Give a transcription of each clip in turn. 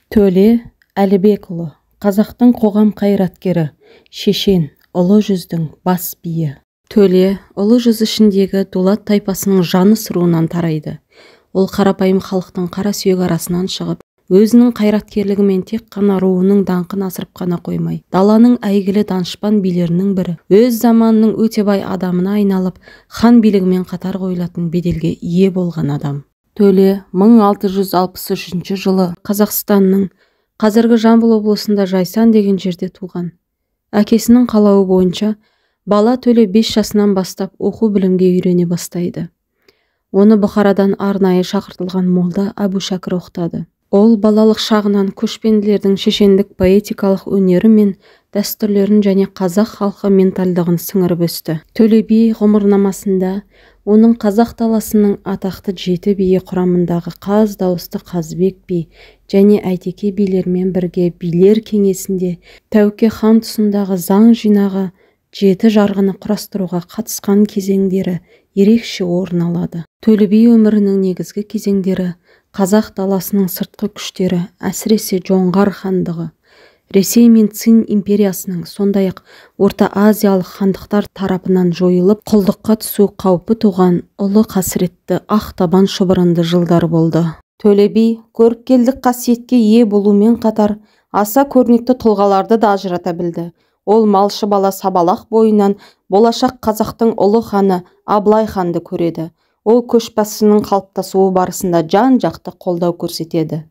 Төле Әлібекұлы, қазақтың қоғам қайраткері, шешен, ұлы жүздің бас биі. Төле ұлы жүз ішіндегі дулат тайпасының жаныс руынан тарайды. Ол қарапайым халықтың қара сүйек арасынан шығып, өзінің қайраткерлігімен тек қана руының даңқын асырып қана қоймай, даланың әйгілі данышпан билерінің бірі, өз заманының өте бай адамына айналып, хан билігімен қатар қойылатын беделге ие болған адам. Төле 1663 жылы Қазақстанның қазіргі Жамбыл облысында Жайсан деген жерде туған. Әкесінің қалауы бойынша бала Төле 5 жасынан бастап оқу білімге үйрене бастайды. Оны Бұхарадан арнайы шақыртылған молда Әбу Шәкір оқытады. Ол балалық шағынан көшпенділердің шешендік поэтикалық өнері мен дәстүрлерін және қазақ халқы ментальдығын сіңіріп өсті. Төле би ғұмырнамасында оның қазақ даласының атақты 7 биі құрамындағы Қаз дауысты Қазбек би және Әйтеке билермен бірге билер кеңесінде Тәуке хан тұсындағы заң жинағы 7 жарғыны құрастыруға қатысқан кезеңдері ерекше орын алады. Төле би өмірінің негізгі кезеңдері қазақ даласының сыртқы күштері, әсіресе Жоңғар хандығы, Ресей мен Цин империясының, сондай-ақ Орта Азиялық хандықтар тарапынан жойылып, құлдыққа түсу қаупі туған ұлы қасіретті ақтабан шұбырынды жылдар болды. Төле би көріпкелдік қасиетке ие болумен қатар аса көрнекті тұлғаларды да ажырата білді. Ол малшы бала Сабалақ бойынан болашақ қазақтың ұлы ханы Абылай ханды көреді. Ол көшбасшының қалыптасуы барысында жан-жақты қолдау көрсетеді.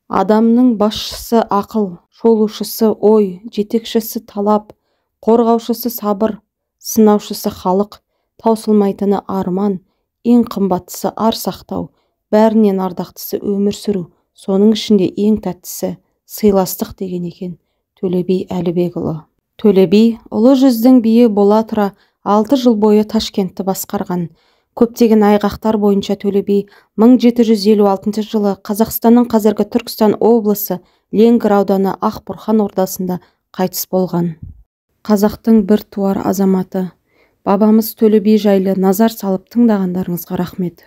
Адамның басшысы ақыл, шолушысы ой, жетекшісі талап, қорғаушысы сабыр, сынаушысы халық, таусылмайтыны арман, ең қымбаттысы ар сақтау, бәрінен ардақтысы өмір сүру, соның ішінде ең тәттісі сыйластық деген екен Төле би Әлібекұлы. Төле би ұлы жүздің биі бола тұра 6 жыл бойы Ташкентті басқарған. Көптеген айғақтар бойынша Төле би 1756 жылы Қазақстанның қазіргі Түркістан облысы Ленгір ауданы Ақбұрхан ордасында қайтыс болған. Қазақтың бір туар азаматы. Бабамыз Төле би жайлы назар салып тыңдағандарыңызға рахмет.